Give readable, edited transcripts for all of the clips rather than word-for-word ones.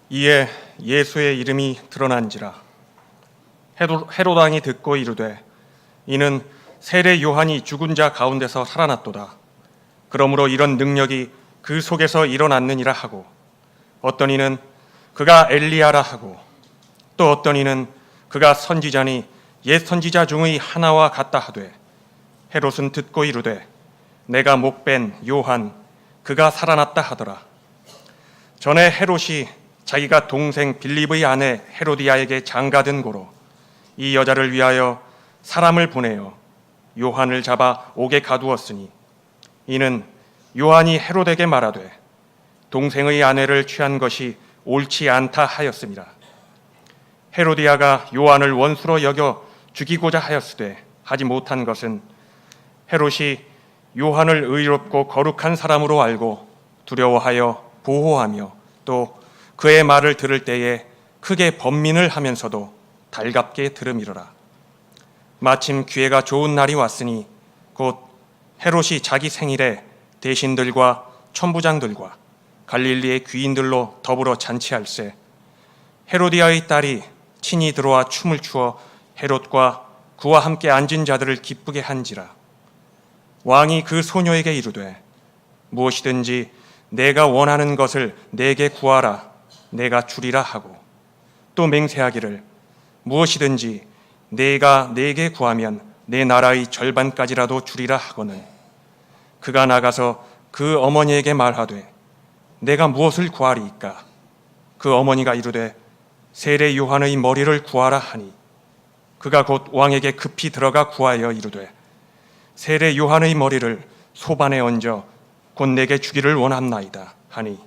이에 예수의 이름이 드러난지라. 헤롯 왕이 듣고 이르되 이는 세례 요한이 죽은 자 가운데서 살아났도다. 그러므로 이런 능력이 그 속에서 일어났느니라 하고, 어떤 이는 그가 엘리야라 하고, 또 어떤 이는 그가 선지자니 옛 선지자 중의 하나와 같다 하되, 헤롯은 듣고 이르되 내가 목벤 요한 그가 살아났다 하더라. 전에 헤롯이 자기가 동생 빌립의 아내 헤로디아에게 장가든 고로 이 여자를 위하여 사람을 보내어 요한을 잡아 옥에 가두었으니, 이는 요한이 헤롯에게 말하되 동생의 아내를 취한 것이 옳지 않다 하였습니다. 헤로디아가 요한을 원수로 여겨 죽이고자 하였으되 하지 못한 것은 헤롯이 요한을 의롭고 거룩한 사람으로 알고 두려워하여 보호하며 또 그의 말을 들을 때에 크게 번민을 하면서도 달갑게 들음이러라. 마침 기회가 좋은 날이 왔으니 곧 헤롯이 자기 생일에 대신들과 천부장들과 갈릴리의 귀인들로 더불어 잔치할세, 헤로디아의 딸이 친히 들어와 춤을 추어 헤롯과 그와 함께 앉은 자들을 기쁘게 한지라. 왕이 그 소녀에게 이르되 무엇이든지 내가 원하는 것을 내게 구하라, 내가 주리라 하고, 또 맹세하기를 무엇이든지 내가 내게 구하면 내 나라의 절반까지라도 주리라 하거늘, 그가 나가서 그 어머니에게 말하되 내가 무엇을 구하리이까? 그 어머니가 이르되 세례 요한의 머리를 구하라 하니, 그가 곧 왕에게 급히 들어가 구하여 이르되 세례 요한의 머리를 소반에 얹어 곧 내게 주기를 원합나이다 하니,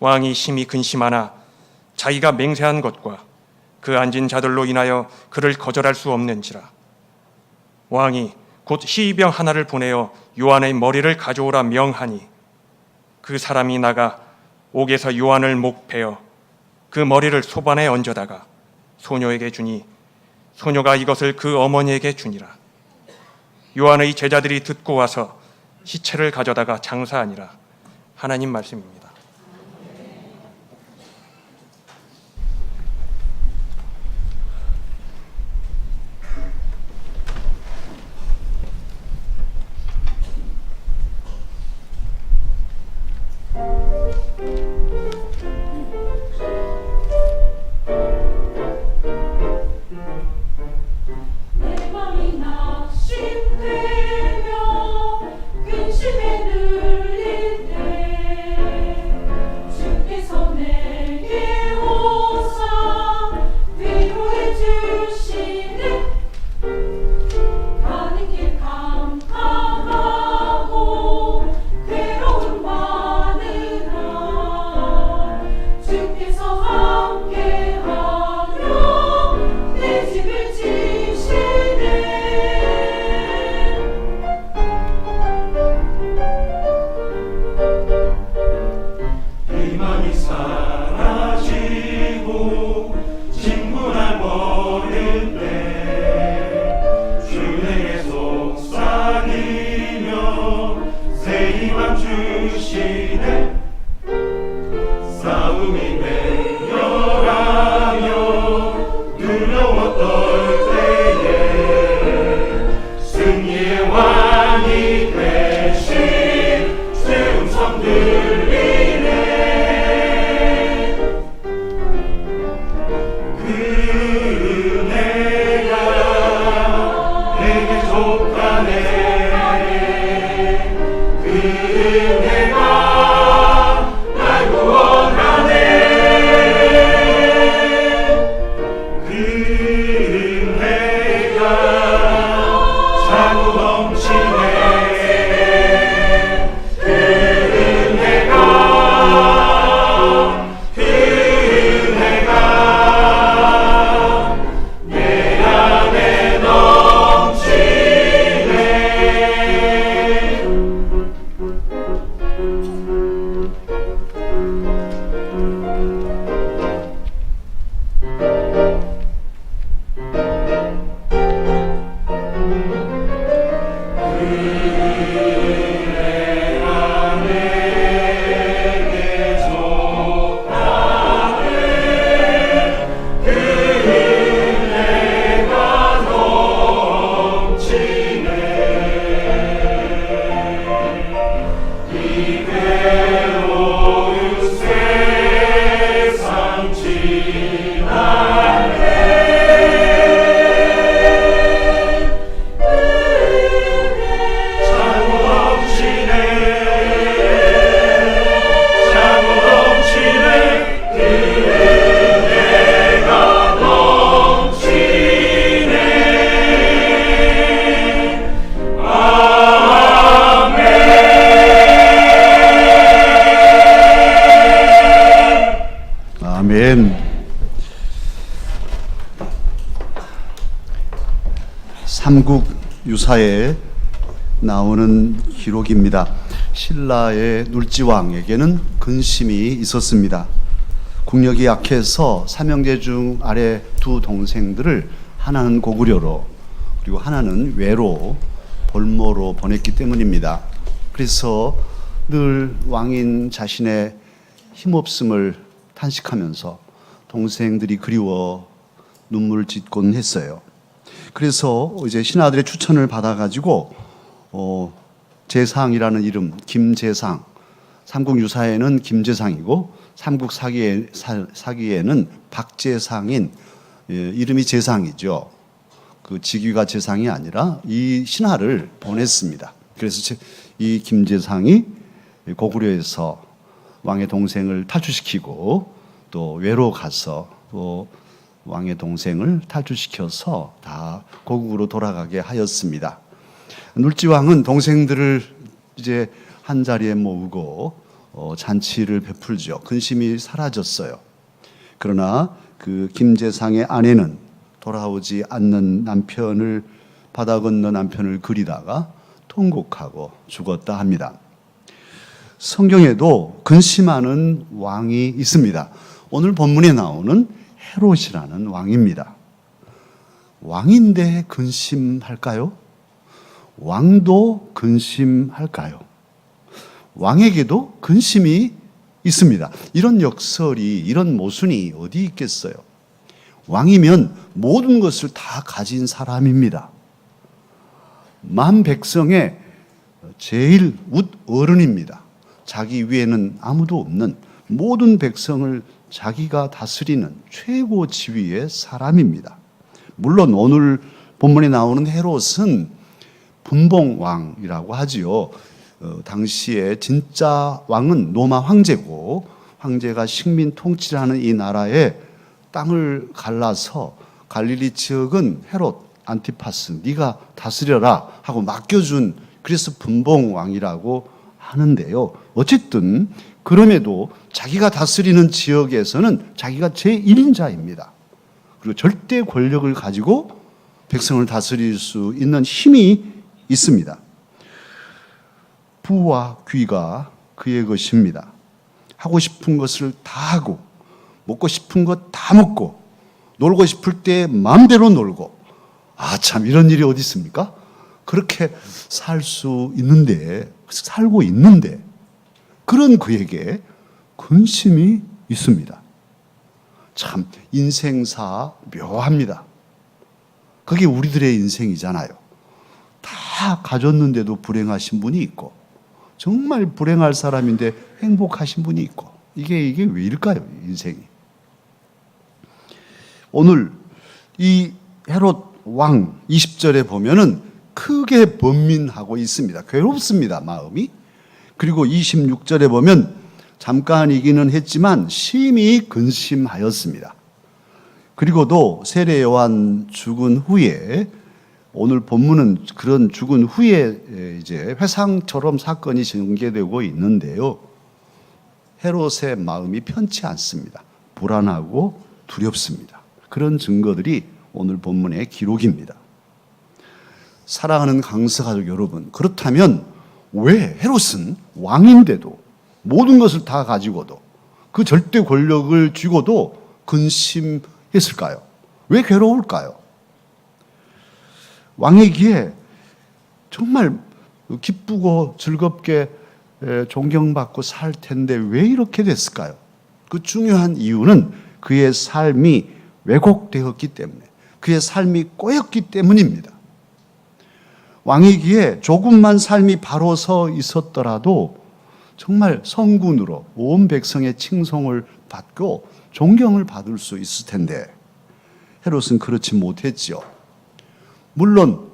왕이 심히 근심하나 자기가 맹세한 것과 그 앉은 자들로 인하여 그를 거절할 수 없는지라. 왕이 곧 시의병 하나를 보내어 요한의 머리를 가져오라 명하니, 그 사람이 나가 옥에서 요한을 목베어 그 머리를 소반에 얹어다가 소녀에게 주니 소녀가 이것을 그 어머니에게 주니라. 요한의 제자들이 듣고 와서 시체를 가져다가 장사하니라. 하나님 말씀입니다. 아멘. 삼국 유사에 나오는 기록입니다. 신라의 눌지왕에게는 근심이 있었습니다. 국력이 약해서 삼형제 중 아래 두 동생들을 하나는 고구려로 그리고 하나는 외로 볼모로 보냈기 때문입니다. 그래서 늘 왕인 자신의 힘없음을 탄식하면서 동생들이 그리워 눈물을 짓곤 했어요. 그래서 이제 신하들의 추천을 받아가지고 재상이라는 이름, 김재상, 삼국유사에는 김재상이고 삼국사기에는 박재상인 이름이 재상이죠. 그 직위가 재상이 아니라 이 신하를 보냈습니다. 그래서 이 김재상이 고구려에서 왕의 동생을 탈출시키고 또 외로 가서 또 왕의 동생을 탈출시켜서 다 고국으로 돌아가게 하였습니다. 눌지왕은 동생들을 이제 한 자리에 모으고 잔치를 베풀죠. 근심이 사라졌어요. 그러나 그 김재상의 아내는 돌아오지 않는 남편을 바다 건너 남편을 그리다가 통곡하고 죽었다 합니다. 성경에도 근심하는 왕이 있습니다. 오늘 본문에 나오는 헤롯이라는 왕입니다. 왕인데 근심할까요? 왕도 근심할까요? 왕에게도 근심이 있습니다. 이런 역설이, 이런 모순이 어디 있겠어요? 왕이면 모든 것을 다 가진 사람입니다. 만 백성의 제일 어른입니다. 자기 위에는 아무도 없는 모든 백성을 자기가 다스리는 최고 지위의 사람입니다. 물론 오늘 본문에 나오는 헤롯은 분봉왕이라고 하지요. 당시에 진짜 왕은 로마 황제고, 황제가 식민 통치하는 이 나라에 땅을 갈라서 갈릴리 지역은 헤롯 안티파스 네가 다스려라 하고 맡겨준, 그래서 분봉왕이라고 하는데요. 어쨌든 그럼에도 자기가 다스리는 지역에서는 자기가 제1인자입니다. 그리고 절대 권력을 가지고 백성을 다스릴 수 있는 힘이 있습니다. 부와 귀가 그의 것입니다. 하고 싶은 것을 다 하고 먹고 싶은 것 다 먹고 놀고 싶을 때 마음대로 놀고, 참 이런 일이 어디 있습니까? 그렇게 살 수 있는데, 살고 있는데 그런 그에게 근심이 있습니다. 참 인생사 묘합니다. 그게 우리들의 인생이잖아요. 다 가졌는데도 불행하신 분이 있고, 정말 불행할 사람인데 행복하신 분이 있고, 이게 왜일까요? 인생이. 오늘 이 헤롯 왕 20절에 보면은 크게 번민하고 있습니다. 괴롭습니다, 마음이. 그리고 26절에 보면 잠깐이기는 했지만 심히 근심하였습니다. 그리고도 세례 요한 죽은 후에, 오늘 본문은 그런 죽은 후에 이제 회상처럼 사건이 전개되고 있는데요. 헤롯의 마음이 편치 않습니다. 불안하고 두렵습니다. 그런 증거들이 오늘 본문의 기록입니다. 사랑하는 강서 가족 여러분, 그렇다면 왜 헤롯은 왕인데도 모든 것을 다 가지고도 그 절대 권력을 쥐고도 근심했을까요? 왜 괴로울까요? 왕이기에 정말 기쁘고 즐겁게 존경받고 살 텐데 왜 이렇게 됐을까요? 그 중요한 이유는 그의 삶이 왜곡되었기 때문에, 그의 삶이 꼬였기 때문입니다. 왕이기에 조금만 삶이 바로 서 있었더라도 정말 성군으로 온 백성의 칭송을 받고 존경을 받을 수 있을 텐데 헤롯은 그렇지 못했지요. 물론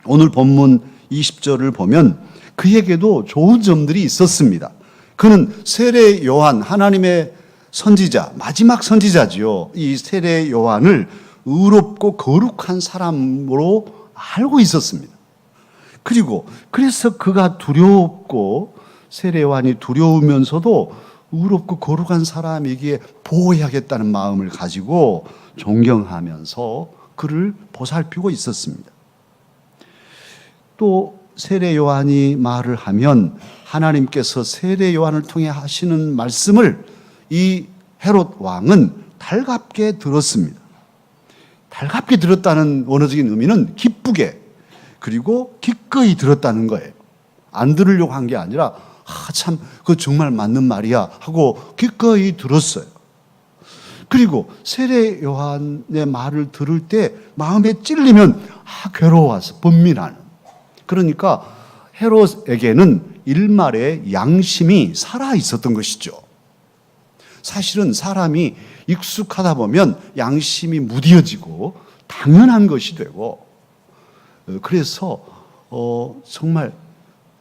오늘 본문 20절을 보면 그에게도 좋은 점들이 있었습니다. 그는 세례 요한, 하나님의 선지자, 마지막 선지자지요. 이 세례 요한을 의롭고 거룩한 사람으로 알고 있었습니다. 그리고 그래서 그가 두렵고 세례 요한이 두려우면서도 의롭고 거룩한 사람이기에 보호해야겠다는 마음을 가지고 존경하면서 그를 보살피고 있었습니다. 또 세례 요한이 말을 하면 하나님께서 세례 요한을 통해 하시는 말씀을 이 헤롯 왕은 달갑게 들었습니다. 달갑게 들었다는 원어적인 의미는 기쁘게 그리고 기꺼이 들었다는 거예요. 안 들으려고 한 게 아니라 참 그거 정말 맞는 말이야 하고 기꺼이 들었어요. 그리고 세례 요한의 말을 들을 때 마음에 찔리면 괴로워서 번민하는. 그러니까 헤롯에게는 일말의 양심이 살아 있었던 것이죠. 사실은 사람이 익숙하다 보면 양심이 무뎌지고 당연한 것이 되고, 그래서 정말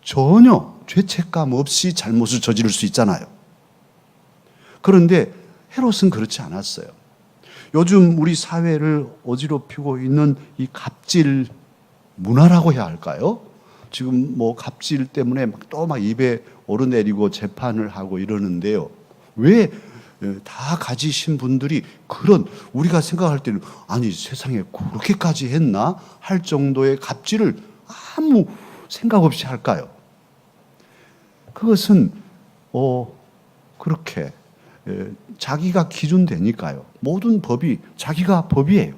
전혀 죄책감 없이 잘못을 저지를 수 있잖아요. 그런데 헤롯은 그렇지 않았어요. 요즘 우리 사회를 어지럽히고 있는 이 갑질 문화라고 해야 할까요? 지금 뭐 갑질 때문에 또 막 입에 오르내리고 재판을 하고 이러는데요. 왜 다 가지신 분들이 그런, 우리가 생각할 때는 아니 세상에 그렇게까지 했나 할 정도의 갑질을 아무 생각 없이 할까요? 그것은 그렇게 자기가 기준되니까요. 모든 법이 자기가 법이에요.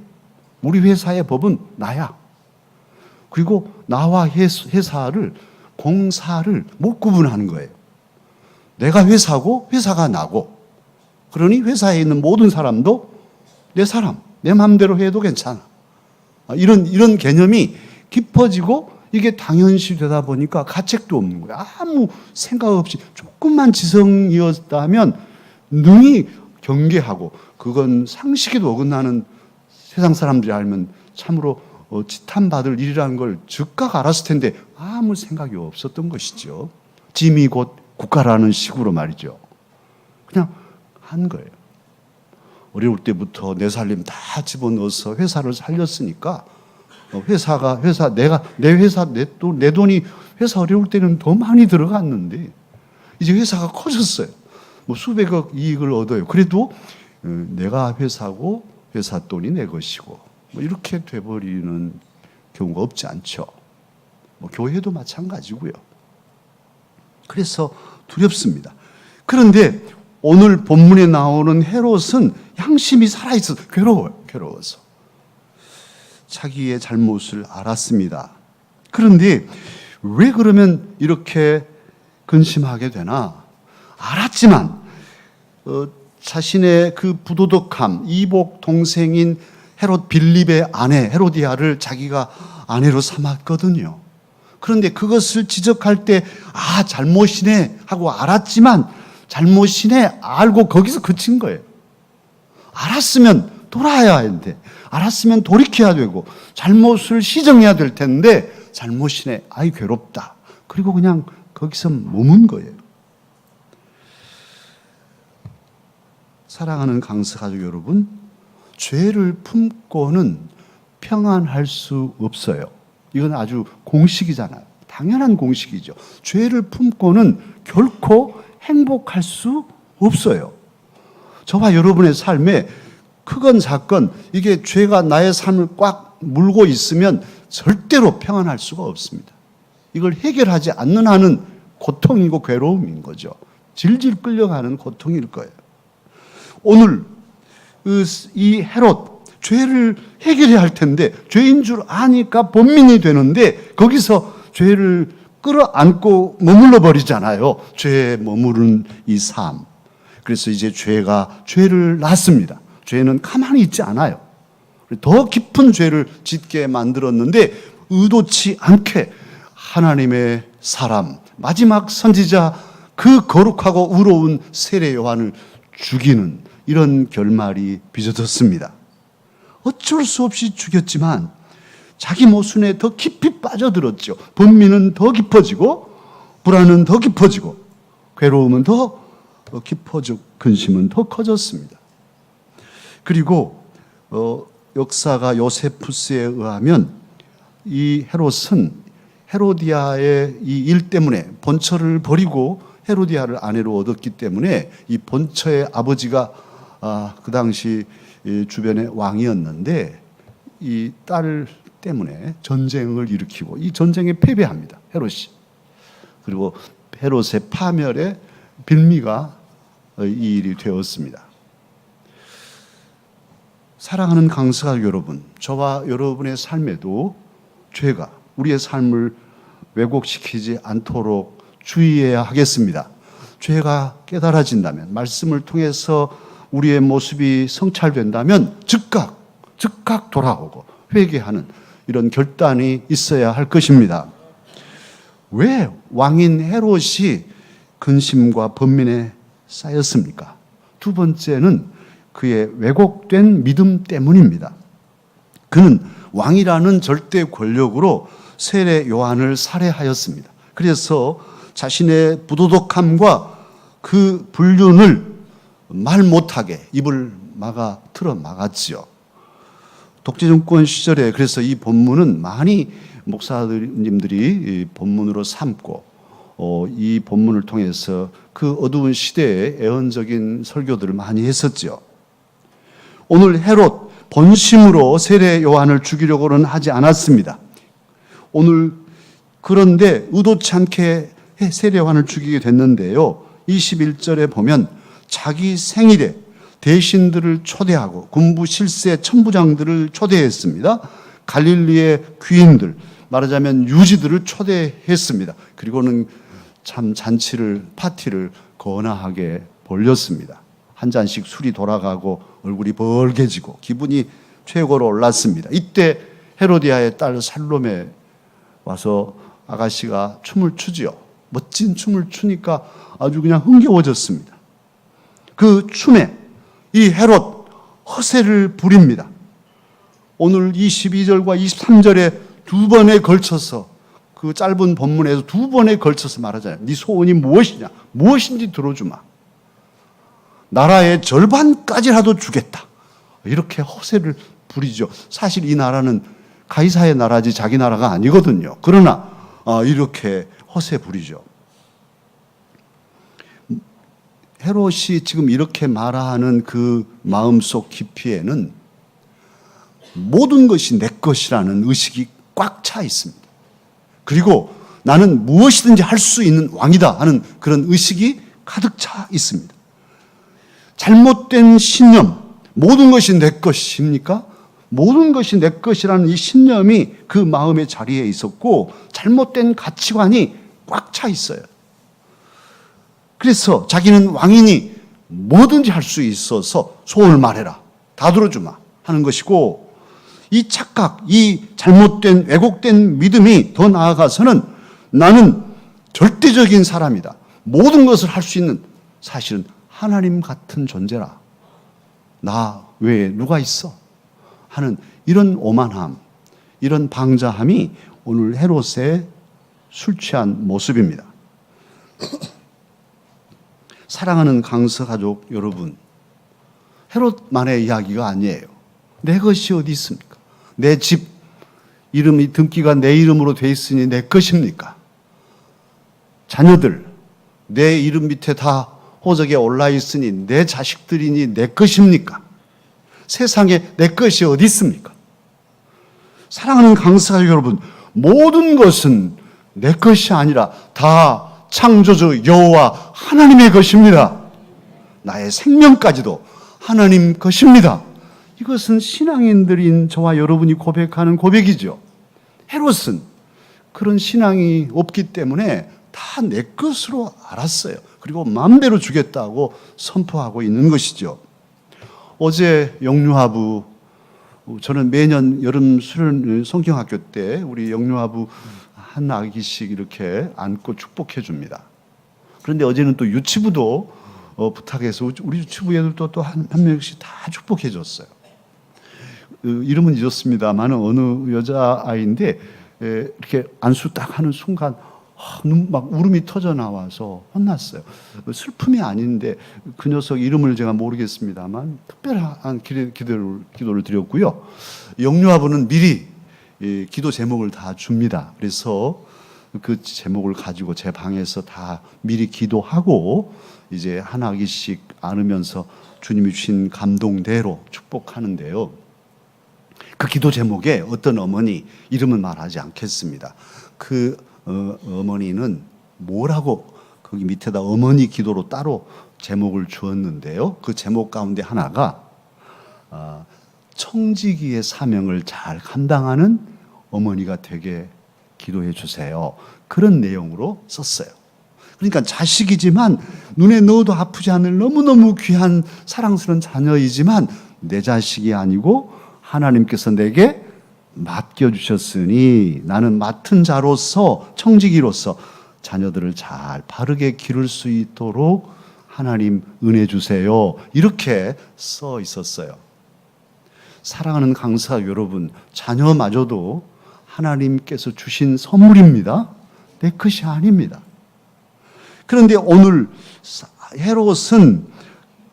우리 회사의 법은 나야. 그리고 나와 회사를, 공사를 못 구분하는 거예요. 내가 회사고 회사가 나고, 그러니 회사에 있는 모든 사람도 내 사람, 내 마음대로 해도 괜찮아. 이런 개념이 깊어지고 이게 당연시 되다 보니까 가책도 없는 거예요. 아무 생각 없이 조금만 지성이었다면 능히 경계하고, 그건 상식에도 어긋나는, 세상 사람들이 알면 참으로 지탄받을 일이라는 걸 즉각 알았을 텐데 아무 생각이 없었던 것이죠. 짐이 곧 국가라는 식으로 말이죠. 그냥 한 거예요. 어려울 때부터 내 살림 다 집어넣어서 회사를 살렸으니까 내 돈이 회사 어려울 때는 더 많이 들어갔는데 이제 회사가 커졌어요. 뭐 수백억 이익을 얻어요. 그래도 내가 회사고 회사 돈이 내 것이고 뭐 이렇게 돼버리는 경우가 없지 않죠. 뭐 교회도 마찬가지고요. 그래서 두렵습니다. 그런데 오늘 본문에 나오는 헤롯은 양심이 살아있어서 괴로워서 자기의 잘못을 알았습니다. 그런데 왜 그러면 이렇게 근심하게 되나? 알았지만 자신의 그 부도덕함, 이복 동생인 헤롯 빌립의 아내 헤로디아를 자기가 아내로 삼았거든요. 그런데 그것을 지적할 때 잘못이네 하고 알았지만, 잘못이네 알고 거기서 그친 거예요. 알았으면 돌아야 하는데, 알았으면 돌이켜야 되고 잘못을 시정해야 될 텐데 잘못이네, 괴롭다. 그리고 그냥 거기서 머문 거예요. 사랑하는 강서 가족 여러분, 죄를 품고는 평안할 수 없어요. 이건 아주 공식이잖아요. 당연한 공식이죠. 죄를 품고는 결코 행복할 수 없어요. 저와 여러분의 삶에 크건 작건 이게 죄가 나의 삶을 꽉 물고 있으면 절대로 평안할 수가 없습니다. 이걸 해결하지 않는 한은 고통이고 괴로움인 거죠. 질질 끌려가는 고통일 거예요. 오늘 이 헤롯, 죄를 해결해야 할 텐데 죄인 줄 아니까 범민이 되는데 거기서 죄를 끌어안고 머물러 버리잖아요. 죄에 머무른 이 삶. 그래서 이제 죄를 낳습니다. 죄는 가만히 있지 않아요. 더 깊은 죄를 짓게 만들었는데 의도치 않게 하나님의 사람, 마지막 선지자, 그 거룩하고 의로운 세례 요한을 죽이는 이런 결말이 빚어졌습니다. 어쩔 수 없이 죽였지만 자기 모순에 더 깊이 빠져들었죠. 번민은 더 깊어지고 불안은 더 깊어지고 괴로움은 더 깊어지고 근심은 더 커졌습니다. 그리고 역사가 요세푸스에 의하면 이 헤롯은 헤로디아의 이 일 때문에 본처를 버리고 헤로디아를 아내로 얻었기 때문에 이 본처의 아버지가 그 당시 이 주변의 왕이었는데 이 딸 때문에 전쟁을 일으키고 이 전쟁에 패배합니다. 헤롯이. 그리고 헤롯의 파멸에 빌미가 이 일이 되었습니다. 사랑하는 강석가족 여러분, 저와 여러분의 삶에도 죄가 우리의 삶을 왜곡시키지 않도록 주의해야 하겠습니다. 죄가 깨달아진다면, 말씀을 통해서 우리의 모습이 성찰된다면 즉각 돌아오고 회개하는 이런 결단이 있어야 할 것입니다. 왜 왕인 헤롯이 근심과 번민에 쌓였습니까? 두 번째는 그의 왜곡된 믿음 때문입니다. 그는 왕이라는 절대 권력으로 세례 요한을 살해하였습니다. 그래서 자신의 부도덕함과 그 불륜을 말 못하게 입을 틀어 막았지요. 독재정권 시절에 그래서 이 본문은 많이 목사님들이 본문으로 삼고 이 본문을 통해서 그 어두운 시대에 애언적인 설교들을 많이 했었죠. 오늘 헤롯 본심으로 세례 요한을 죽이려고는 하지 않았습니다. 오늘 그런데 의도치 않게 세례 요한을 죽이게 됐는데요. 21절에 보면 자기 생일에 대신들을 초대하고 군부 실세 천부장들을 초대했습니다. 갈릴리의 귀인들, 말하자면 유지들을 초대했습니다. 그리고는 참 파티를 거나하게 벌렸습니다. 한 잔씩 술이 돌아가고 얼굴이 벌개지고 기분이 최고로 올랐습니다. 이때 헤로디아의 딸 살로메 와서 아가씨가 춤을 추지요. 멋진 춤을 추니까 아주 그냥 흥겨워졌습니다. 그 춤에 이 헤롯 허세를 부립니다. 오늘 22절과 23절에 두 번에 걸쳐서 그 짧은 본문에서 두 번에 걸쳐서 말하잖아요. 네 소원이 무엇이냐? 무엇인지 들어주마. 나라의 절반까지라도 주겠다. 이렇게 허세를 부리죠. 사실 이 나라는 가이사의 나라지 자기 나라가 아니거든요. 그러나 이렇게 허세 부리죠. 헤롯이 지금 이렇게 말하는 그 마음속 깊이에는 모든 것이 내 것이라는 의식이 꽉 차 있습니다. 그리고 나는 무엇이든지 할 수 있는 왕이다 하는 그런 의식이 가득 차 있습니다. 잘못된 신념, 모든 것이 내 것입니까? 모든 것이 내 것이라는 이 신념이 그 마음의 자리에 있었고 잘못된 가치관이 꽉 차 있어요. 그래서 자기는 왕이니 뭐든지 할 수 있어서 소원을 말해라. 다 들어주마 하는 것이고 이 착각, 이 잘못된 왜곡된 믿음이 더 나아가서는 나는 절대적인 사람이다. 모든 것을 할 수 있는 사실은 하나님 같은 존재라. 나 외에 누가 있어? 하는 이런 오만함, 이런 방자함이 오늘 헤롯의 술 취한 모습입니다. 사랑하는 강서 가족 여러분, 헤롯만의 이야기가 아니에요. 내 것이 어디 있습니까? 내 집 이름이 등기가 내 이름으로 돼 있으니 내 것입니까? 자녀들 내 이름 밑에 다 호적에 올라 있으니 내 자식들이니 내 것입니까? 세상에 내 것이 어디 있습니까? 사랑하는 강서 가족 여러분, 모든 것은 내 것이 아니라 다 창조주 여호와 하나님의 것입니다. 나의 생명까지도 하나님 것입니다. 이것은 신앙인들인 저와 여러분이 고백하는 고백이죠. 헤롯은 그런 신앙이 없기 때문에 다 내 것으로 알았어요. 그리고 마음대로 주겠다고 선포하고 있는 것이죠. 어제 영유아부, 저는 매년 여름 수련 성경학교 때 우리 영유아부 한 아기씩 이렇게 안고 축복해 줍니다. 그런데 어제는 또 유치부도 부탁해서 우리 유치부 애들도 또 한 명씩 다 축복해 줬어요. 이름은 잊었습니다만 어느 여자아이인데 이렇게 안수 딱 하는 순간 막 울음이 터져 나와서 혼났어요. 슬픔이 아닌데 그 녀석 이름을 제가 모르겠습니다만 특별한 기도를 드렸고요. 영유아부는 미리 기도 제목을 다 줍니다. 그래서 그 제목을 가지고 제 방에서 다 미리 기도하고 이제 하나씩 안으면서 주님이 주신 감동대로 축복하는데요. 그 기도 제목에 어떤 어머니, 이름은 말하지 않겠습니다. 그 어머니는 뭐라고 거기 밑에다 어머니 기도로 따로 제목을 주었는데요. 그 제목 가운데 하나가 청지기의 사명을 잘 감당하는 어머니가 되게 기도해 주세요. 그런 내용으로 썼어요. 그러니까 자식이지만 눈에 넣어도 아프지 않을 너무너무 귀한 사랑스러운 자녀이지만 내 자식이 아니고 하나님께서 내게 맡겨주셨으니 나는 맡은 자로서, 청지기로서 자녀들을 잘 바르게 기를 수 있도록 하나님 은혜 주세요. 이렇게 써 있었어요. 사랑하는 강사 여러분, 자녀마저도 하나님께서 주신 선물입니다. 내 것이 아닙니다. 그런데 오늘 헤롯은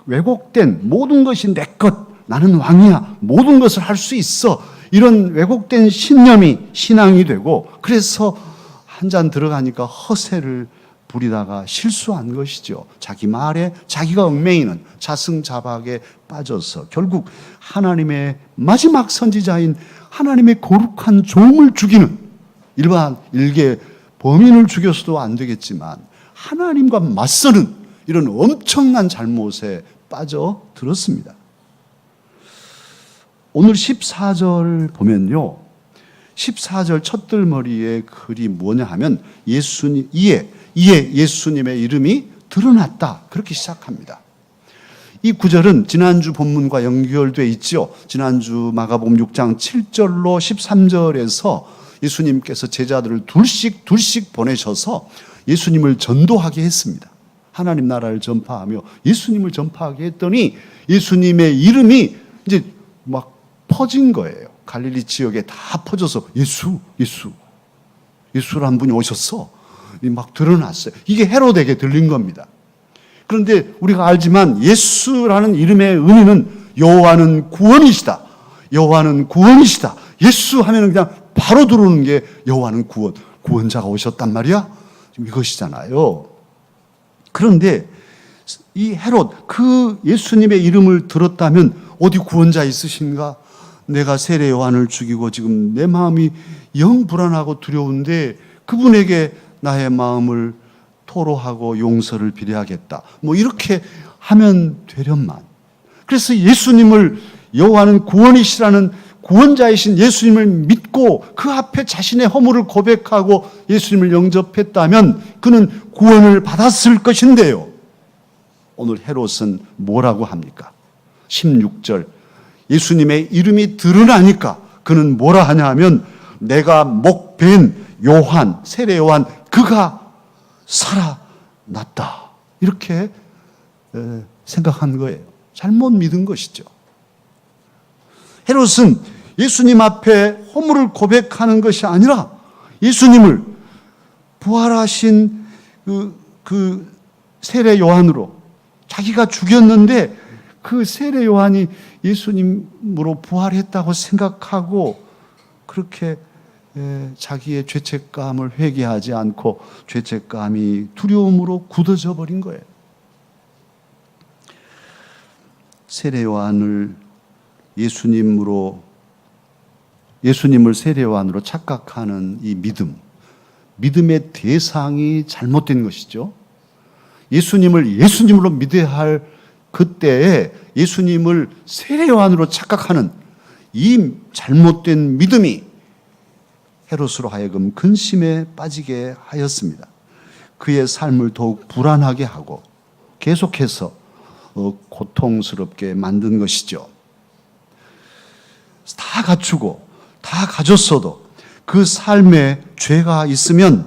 왜곡된 모든 것이 내 것, 나는 왕이야, 모든 것을 할 수 있어, 이런 왜곡된 신념이 신앙이 되고, 그래서 한 잔 들어가니까 허세를 부리다가 실수한 것이죠. 자기 말에 자기가 얽매이는 자승자박에 빠져서 결국 하나님의 마지막 선지자인 하나님의 거룩한 종을 죽이는, 일반 일개 범인을 죽여서도 안 되겠지만 하나님과 맞서는 이런 엄청난 잘못에 빠져들었습니다. 오늘 14절 보면요, 14절 첫들머리의 글이 뭐냐 하면 이에 예수님의 이름이 드러났다, 그렇게 시작합니다. 이 구절은 지난주 본문과 연결되어 있죠. 지난주 마가복음 6장 7절로 13절에서 예수님께서 제자들을 둘씩 보내셔서 예수님을 전도하게 했습니다. 하나님 나라를 전파하며 예수님을 전파하게 했더니 예수님의 이름이 이제 막 퍼진 거예요. 갈릴리 지역에 다 퍼져서 예수라는 분이 오셨어, 막 드러났어요. 이게 헤롯에게 들린 겁니다. 그런데 우리가 알지만 예수라는 이름의 의미는 여호와는 구원이시다, 여호와는 구원이시다. 예수 하면 그냥 바로 들어오는 게 여호와는 구원자가 오셨단 말이야. 지금 이것이잖아요. 그런데 이 헤롯, 그 예수님의 이름을 들었다면 어디 구원자 있으신가? 내가 세례 요한을 죽이고 지금 내 마음이 영 불안하고 두려운데 그분에게 나의 마음을 토로하고 용서를 비례하겠다, 뭐 이렇게 하면 되련만. 그래서 예수님을, 여호와는 구원이시라는 구원자이신 예수님을 믿고 그 앞에 자신의 허물을 고백하고 예수님을 영접했다면 그는 구원을 받았을 것인데요. 오늘 헤롯은 뭐라고 합니까? 16절, 예수님의 이름이 드러나니까 그는 뭐라 하냐 하면 내가 목벤 요한, 세례 요한, 그가 살아났다, 이렇게 생각한 거예요. 잘못 믿은 것이죠. 헤롯은 예수님 앞에 허물을 고백하는 것이 아니라 예수님을 부활하신 그 세례 요한으로, 자기가 죽였는데 그 세례 요한이 예수님으로 부활했다고 생각하고 그렇게 자기의 죄책감을 회개하지 않고 죄책감이 두려움으로 굳어져 버린 거예요. 세례 요한을 예수님을 세례 요한으로 착각하는 이 믿음의 대상이 잘못된 것이죠. 예수님을 예수님으로 믿어야 할 그때에 예수님을 세례 요한으로 착각하는 이 잘못된 믿음이 헤롯으로 하여금 근심에 빠지게 하였습니다. 그의 삶을 더욱 불안하게 하고 계속해서 고통스럽게 만든 것이죠. 다 갖추고 다 가졌어도 그 삶에 죄가 있으면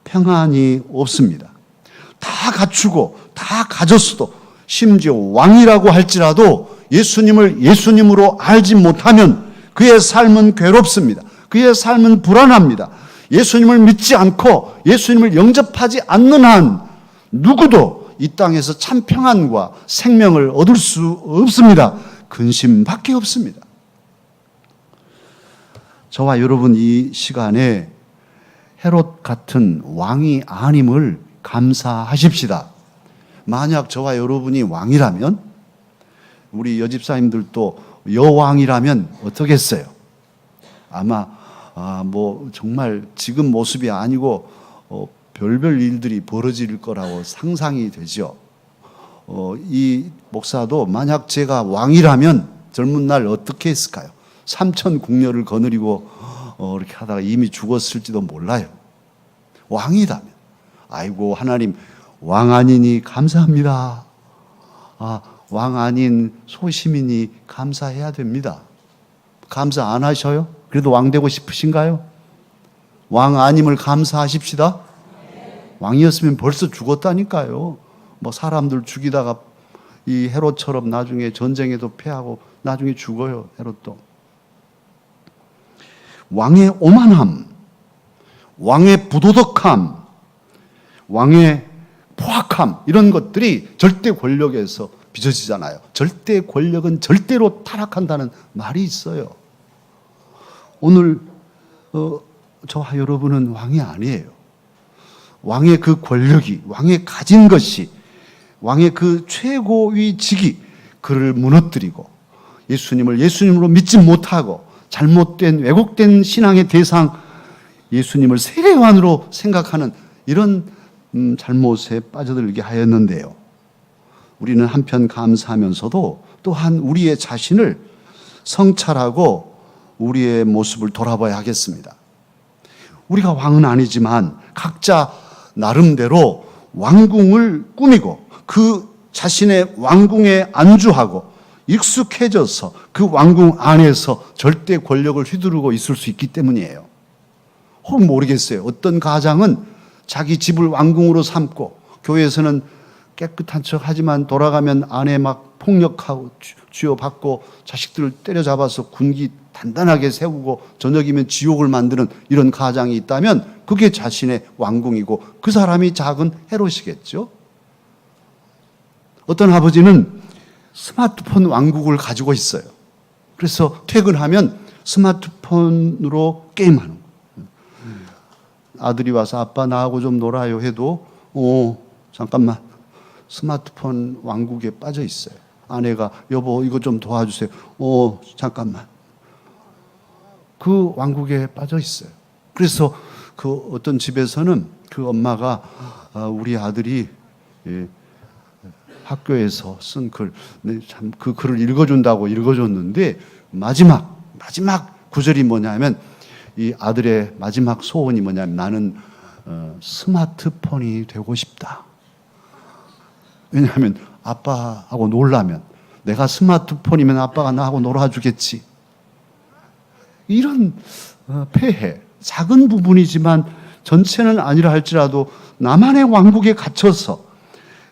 평안이 없습니다. 다 갖추고 다 가졌어도, 심지어 왕이라고 할지라도 예수님을 예수님으로 알지 못하면 그의 삶은 괴롭습니다. 그의 삶은 불안합니다. 예수님을 믿지 않고 예수님을 영접하지 않는 한 누구도 이 땅에서 참 평안과 생명을 얻을 수 없습니다. 근심밖에 없습니다. 저와 여러분 이 시간에 헤롯 같은 왕이 아님을 감사하십시다. 만약 저와 여러분이 왕이라면, 우리 여집사님들도 여왕이라면 어떻겠어요? 아마 뭐 정말 지금 모습이 아니고 별별 일들이 벌어질 거라고 상상이 되죠. 이 목사도 만약 제가 왕이라면 젊은 날 어떻게 했을까요? 삼천 궁녀를 거느리고 이렇게 하다가 이미 죽었을지도 몰라요. 왕이라면. 아이고 하나님, 왕 아니니 감사합니다. 왕 아닌 소시민이 감사해야 됩니다. 감사 안 하셔요? 그래도 왕 되고 싶으신가요? 왕 아님을 감사하십시다. 왕이었으면 벌써 죽었다니까요. 뭐 사람들 죽이다가 이 헤롯처럼 나중에 전쟁에도 패하고 나중에 죽어요. 헤롯도. 왕의 오만함, 왕의 부도덕함, 왕의 포악함, 이런 것들이 절대 권력에서 빚어지잖아요. 절대 권력은 절대로 타락한다는 말이 있어요. 오늘 저와 여러분은 왕이 아니에요. 왕의 그 권력이, 왕의 가진 것이, 왕의 그 최고의 직이 그를 무너뜨리고 예수님을 예수님으로 믿지 못하고 잘못된 왜곡된 신앙의 대상 예수님을 세례요한으로 생각하는 이런 잘못에 빠져들게 하였는데요. 우리는 한편 감사하면서도 또한 우리의 자신을 성찰하고 우리의 모습을 돌아봐야 하겠습니다. 우리가 왕은 아니지만 각자 나름대로 왕궁을 꾸미고 그 자신의 왕궁에 안주하고 익숙해져서 그 왕궁 안에서 절대 권력을 휘두르고 있을 수 있기 때문이에요. 혹 모르겠어요. 어떤 가장은 자기 집을 왕궁으로 삼고 교회에서는 깨끗한 척 하지만 돌아가면 아내 막 폭력하고 쥐어받고 자식들을 때려잡아서 군기 단단하게 세우고 저녁이면 지옥을 만드는 이런 가장이 있다면 그게 자신의 왕궁이고 그 사람이 작은 헤롯이겠죠. 어떤 아버지는 스마트폰 왕국을 가지고 있어요. 그래서 퇴근하면 스마트폰으로 게임하는 거예요. 아들이 와서 아빠 나하고 좀 놀아요 해도 잠깐만 스마트폰 왕국에 빠져 있어요. 아내가 여보 이거 좀 도와주세요. 잠깐만. 그 왕국에 빠져 있어요. 그래서 그 어떤 집에서는 그 엄마가 우리 아들이 학교에서 쓴 글, 참 그 글을 읽어준다고 읽어줬는데 마지막 구절이 뭐냐면 이 아들의 마지막 소원이 뭐냐면 나는 스마트폰이 되고 싶다. 왜냐하면 아빠하고 놀라면 내가 스마트폰이면 아빠가 나하고 놀아주겠지. 이런 폐해, 작은 부분이지만 전체는 아니라 할지라도 나만의 왕국에 갇혀서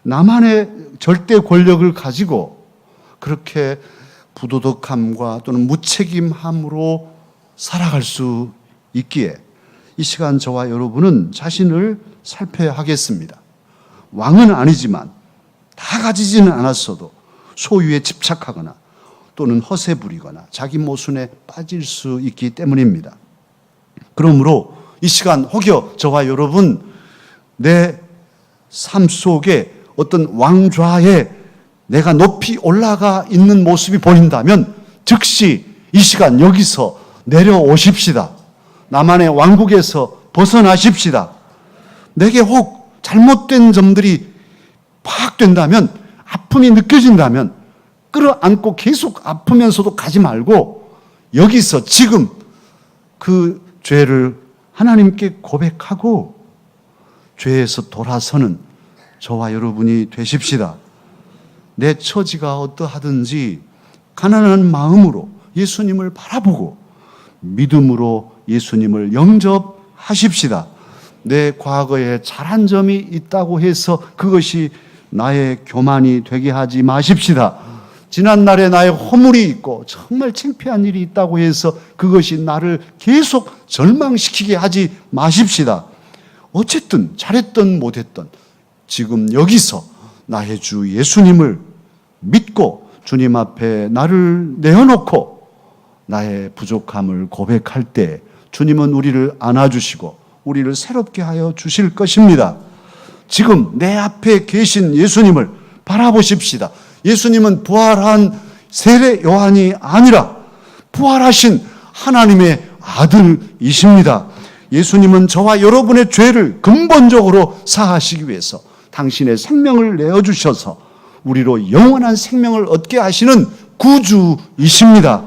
나만의 절대 권력을 가지고 그렇게 부도덕함과 또는 무책임함으로 살아갈 수 있기에 이 시간 저와 여러분은 자신을 살펴야 하겠습니다. 왕은 아니지만 다 가지지는 않았어도 소유에 집착하거나 또는 허세 부리거나 자기 모순에 빠질 수 있기 때문입니다. 그러므로 이 시간 혹여 저와 여러분 내 삶 속에 어떤 왕좌에 내가 높이 올라가 있는 모습이 보인다면 즉시 이 시간 여기서 내려오십시다. 나만의 왕국에서 벗어나십시다. 내게 혹 잘못된 점들이 파악된다면, 아픔이 느껴진다면 끌어안고 계속 아프면서도 가지 말고 여기서 지금 그 죄를 하나님께 고백하고 죄에서 돌아서는 저와 여러분이 되십시다. 내 처지가 어떠하든지 가난한 마음으로 예수님을 바라보고 믿음으로 예수님을 영접하십시다. 내 과거에 잘한 점이 있다고 해서 그것이 나의 교만이 되게 하지 마십시다. 지난날에 나의 허물이 있고 정말 창피한 일이 있다고 해서 그것이 나를 계속 절망시키게 하지 마십시다. 어쨌든 잘했던 못했던 지금 여기서 나의 주 예수님을 믿고 주님 앞에 나를 내어놓고 나의 부족함을 고백할 때 주님은 우리를 안아주시고 우리를 새롭게 하여 주실 것입니다. 지금 내 앞에 계신 예수님을 바라보십시다. 예수님은 부활한 세례 요한이 아니라 부활하신 하나님의 아들이십니다. 예수님은 저와 여러분의 죄를 근본적으로 사하시기 위해서 당신의 생명을 내어주셔서 우리로 영원한 생명을 얻게 하시는 구주이십니다.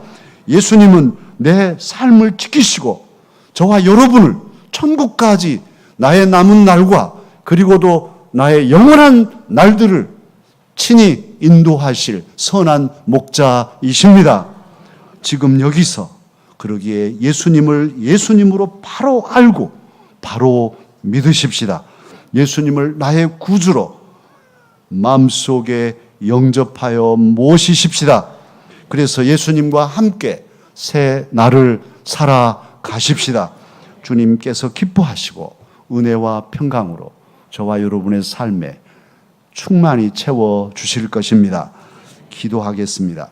예수님은 내 삶을 지키시고 저와 여러분을 천국까지 나의 남은 날과 그리고도 나의 영원한 날들을 친히 인도하실 선한 목자이십니다. 지금 여기서 그러기에 예수님을 예수님으로 바로 알고 바로 믿으십시다. 예수님을 나의 구주로 마음속에 영접하여 모시십시다. 그래서 예수님과 함께 새 날을 살아가십시다. 주님께서 기뻐하시고 은혜와 평강으로 저와 여러분의 삶에 충만히 채워주실 것입니다. 기도하겠습니다.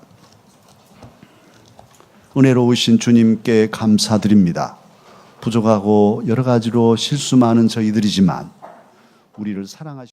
은혜로우신 주님께 감사드립니다. 부족하고 여러 가지로 실수 많은 저희들이지만 우리를 사랑하시고